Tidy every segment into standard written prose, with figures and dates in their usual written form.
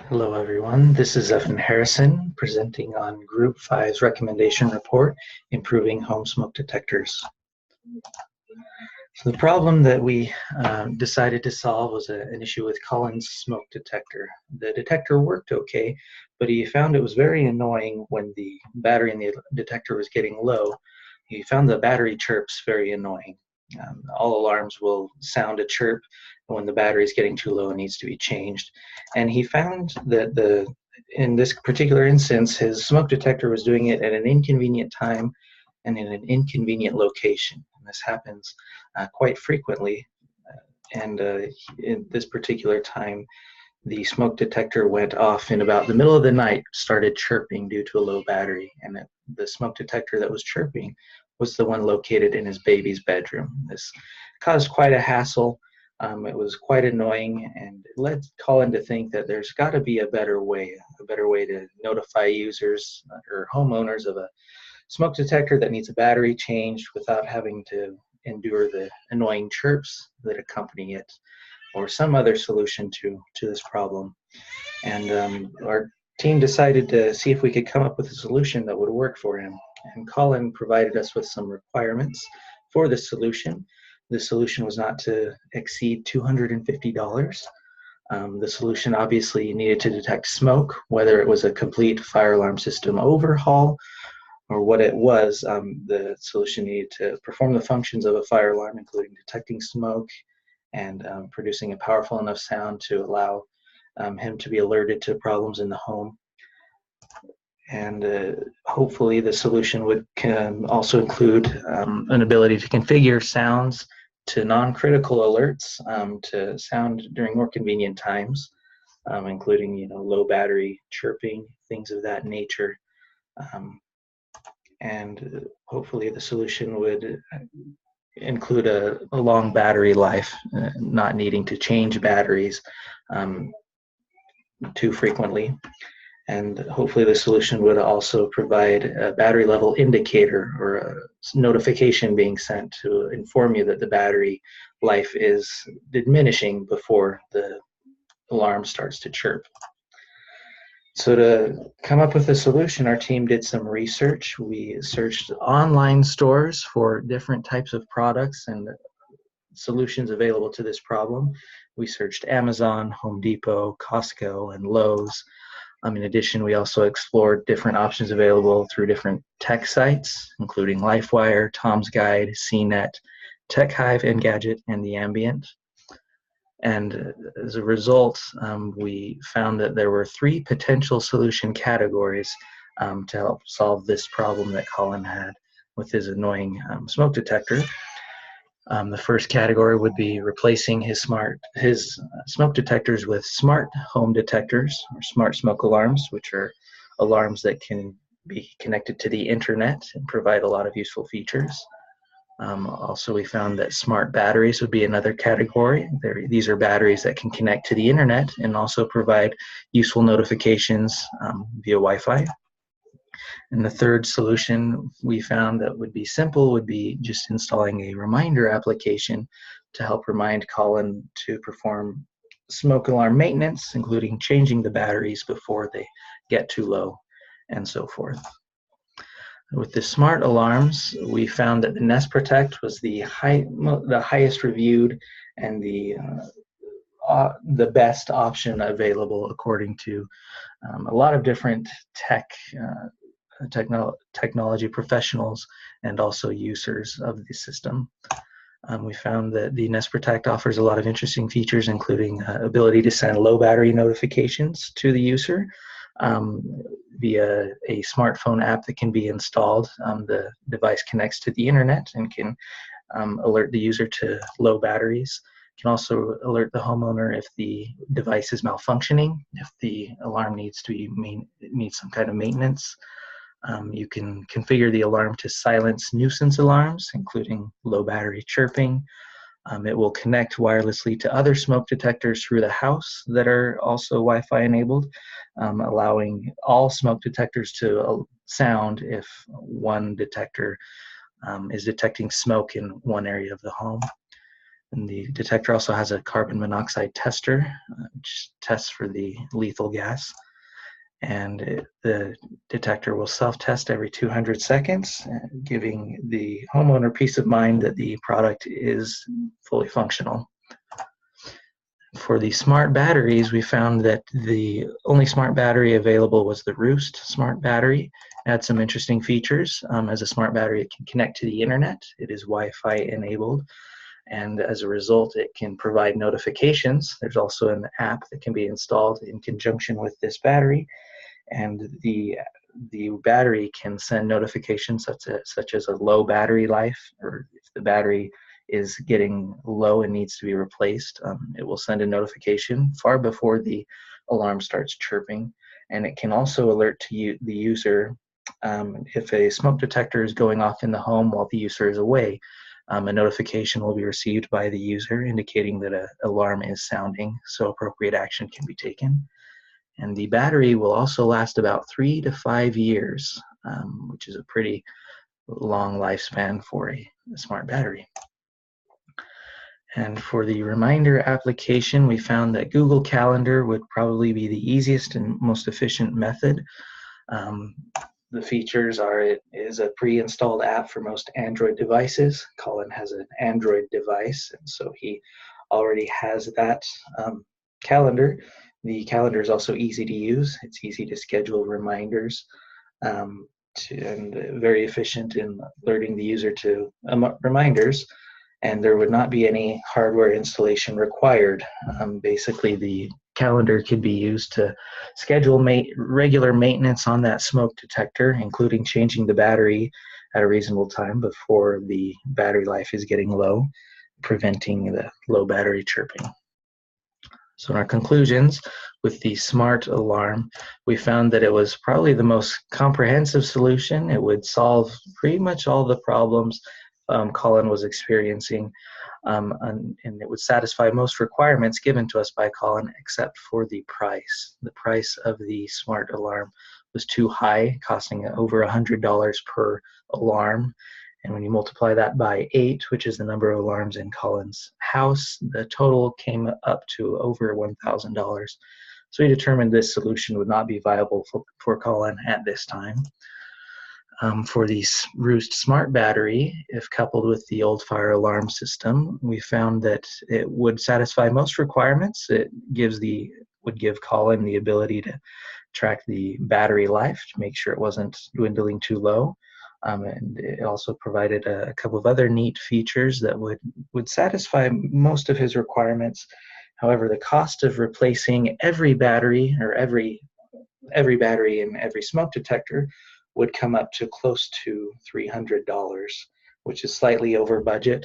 Hello, everyone. This is Evan Harrison presenting on Group 5's recommendation report, Improving Home Smoke Detectors. So the problem that we decided to solve was an issue with Colin's smoke detector. The detector worked okay, but he found it was very annoying when the battery in the detector was getting low. He found the battery chirps very annoying. All alarms will sound a chirp when the battery is getting too low and needs to be changed. And he found that in this particular instance, his smoke detector was doing it at an inconvenient time and in an inconvenient location. And this happens quite frequently. In this particular time, the smoke detector went off in about the middle of the night, started chirping due to a low battery, and the smoke detector that was chirping was the one located in his baby's bedroom. This caused quite a hassle. It was quite annoying, and it led Colin to think that there's got to be a better way to notify users or homeowners of a smoke detector that needs a battery changed without having to endure the annoying chirps that accompany it, or some other solution to this problem. And our team decided to see if we could come up with a solution that would work for him. And Colin provided us with some requirements for the solution. The solution was not to exceed $250. The solution obviously needed to detect smoke, whether it was a complete fire alarm system overhaul or what it was. The solution needed to perform the functions of a fire alarm, including detecting smoke and producing a powerful enough sound to allow him to be alerted to problems in the home. And hopefully the solution can also include an ability to configure sounds to non-critical alerts to sound during more convenient times, including low battery chirping, things of that nature. And hopefully the solution would include a long battery life, not needing to change batteries too frequently. And hopefully the solution would also provide a battery level indicator or a notification being sent to inform you that the battery life is diminishing before the alarm starts to chirp. So to come up with a solution, our team did some research. We searched online stores for different types of products and solutions available to this problem. We searched Amazon, Home Depot, Costco, and Lowe's. In addition, we also explored different options available through different tech sites, including LifeWire, Tom's Guide, CNET, TechHive, Engadget, and The Ambient. And as a result, we found that there were 3 potential solution categories to help solve this problem that Colin had with his annoying smoke detector. The first category would be replacing his smoke detectors with smart home detectors or smart smoke alarms, which are alarms that can be connected to the internet and provide a lot of useful features. Also, we found that smart batteries would be another category. These are batteries that can connect to the internet and also provide useful notifications via Wi-Fi. And the third solution we found that would be simple would be just installing a reminder application to help remind Colin to perform smoke alarm maintenance, including changing the batteries before they get too low and so forth. With the smart alarms, we found that the Nest Protect was the highest reviewed and the best option available according to a lot of different technology professionals and also users of the system. We found that the Nest Protect offers a lot of interesting features, including ability to send low battery notifications to the user via a smartphone app that can be installed. The device connects to the internet and can alert the user to low batteries. Can also alert the homeowner if the device is malfunctioning, if the alarm needs some kind of maintenance. You can configure the alarm to silence nuisance alarms, including low battery chirping. It will connect wirelessly to other smoke detectors through the house that are also Wi-Fi enabled, allowing all smoke detectors to sound if one detector is detecting smoke in one area of the home. And the detector also has a carbon monoxide tester, which tests for the lethal gas. And the detector will self-test every 200 seconds, giving the homeowner peace of mind that the product is fully functional. For the smart batteries, we found that the only smart battery available was the Roost smart battery. It had some interesting features. As a smart battery, it can connect to the internet. It is Wi-Fi enabled. And as a result, it can provide notifications. There's also an app that can be installed in conjunction with this battery. And the battery can send notifications such as a low battery life, or if the battery is getting low and needs to be replaced, it will send a notification far before the alarm starts chirping. And it can also alert to the user if a smoke detector is going off in the home while the user is away. A notification will be received by the user indicating that an alarm is sounding, so appropriate action can be taken. And the battery will also last about 3 to 5 years, which is a pretty long lifespan for a smart battery. And for the reminder application, we found that Google Calendar would probably be the easiest and most efficient method. The features are, it is a pre-installed app for most Android devices. Colin has an Android device, and so he already has that calendar. The calendar is also easy to use. It's easy to schedule reminders and very efficient in alerting the user to reminders. And there would not be any hardware installation required. Basically, the calendar could be used to schedule regular maintenance on that smoke detector, including changing the battery at a reasonable time before the battery life is getting low, preventing the low battery chirping. So in our conclusions with the smart alarm, we found that it was probably the most comprehensive solution. It would solve pretty much all the problems Colin was experiencing, and it would satisfy most requirements given to us by Colin except for the price. The price of the smart alarm was too high, costing over $100 per alarm. And when you multiply that by 8, which is the number of alarms in Colin's house, the total came up to over $1,000. So we determined this solution would not be viable for Colin at this time. For the Roost smart battery, if coupled with the old fire alarm system, we found that it would satisfy most requirements. It would give Colin the ability to track the battery life to make sure it wasn't dwindling too low. And it also provided a couple of other neat features that would satisfy most of his requirements. However, the cost of replacing every battery or every battery in every smoke detector would come up to close to $300, which is slightly over budget.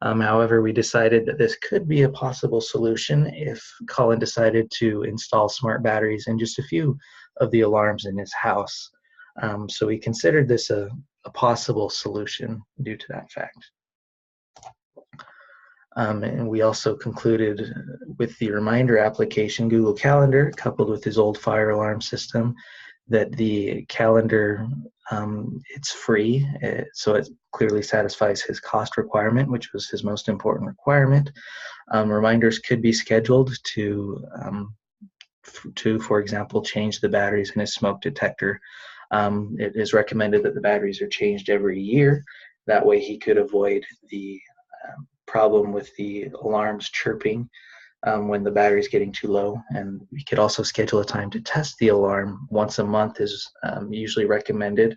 However, we decided that this could be a possible solution if Colin decided to install smart batteries in just a few of the alarms in his house. So we considered this a possible solution due to that fact. And we also concluded with the reminder application, Google Calendar, coupled with his old fire alarm system, that the calendar, it's free, so it clearly satisfies his cost requirement, which was his most important requirement. Reminders could be scheduled to, for example, change the batteries in his smoke detector. It is recommended that the batteries are changed every year. That way he could avoid the problem with the alarms chirping when the battery is getting too low. And we could also schedule a time to test the alarm. Once a month is usually recommended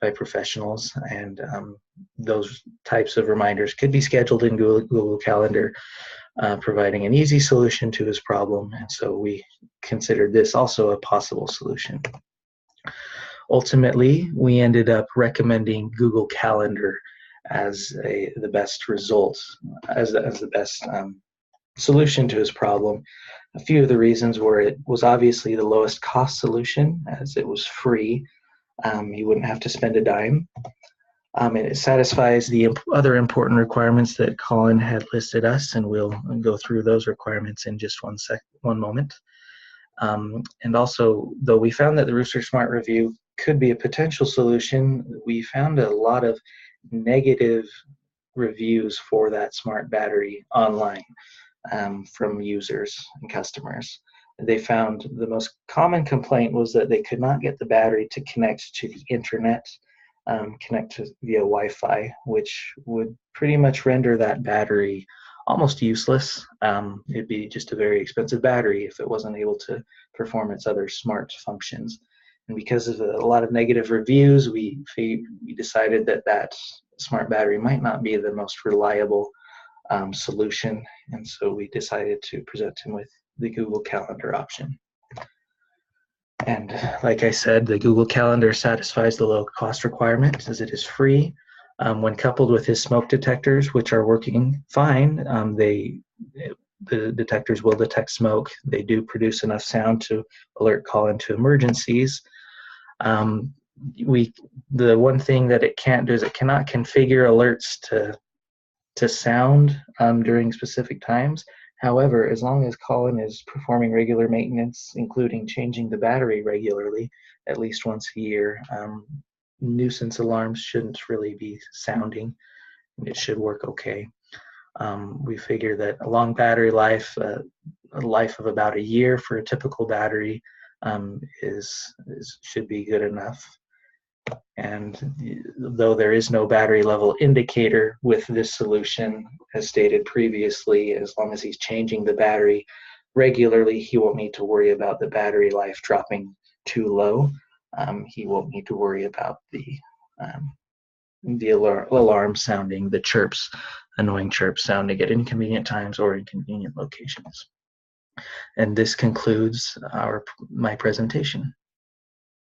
by professionals, and those types of reminders could be scheduled in Google Calendar, providing an easy solution to his problem. And so we considered this also a possible solution. Ultimately, we ended up recommending Google Calendar as the best result, as the best solution to his problem. A few of the reasons were it was obviously the lowest cost solution, as it was free. He wouldn't have to spend a dime. It satisfies the other important requirements that Colin had listed us, and we'll go through those requirements in just one moment. And also, though we found that the Rooster Smart Review could be a potential solution, we found a lot of negative reviews for that smart battery online from users and customers. They found the most common complaint was that they could not get the battery to connect to the internet, connect via Wi-Fi, which would pretty much render that battery almost useless. It'd be just a very expensive battery if it wasn't able to perform its other smart functions. And because of a lot of negative reviews, we decided that that smart battery might not be the most reliable solution, and so we decided to present him with the Google Calendar option. And like I said, the Google Calendar satisfies the low cost requirement as it is free. When coupled with his smoke detectors, which are working fine, the detectors will detect smoke. They do produce enough sound to alert call into emergencies. The one thing that it can't do is it cannot configure alerts to sound during specific times. However, as long as Colin is performing regular maintenance, including changing the battery regularly, at least once a year, nuisance alarms shouldn't really be sounding. It should work okay. We figure that a long battery life, a life of about a year for a typical battery, should be good enough. And though there is no battery level indicator with this solution, as stated previously, as long as he's changing the battery regularly, he won't need to worry about the battery life dropping too low. He won't need to worry about the alarm sounding, the chirps, annoying chirps sounding at inconvenient times or inconvenient locations. And this concludes my presentation.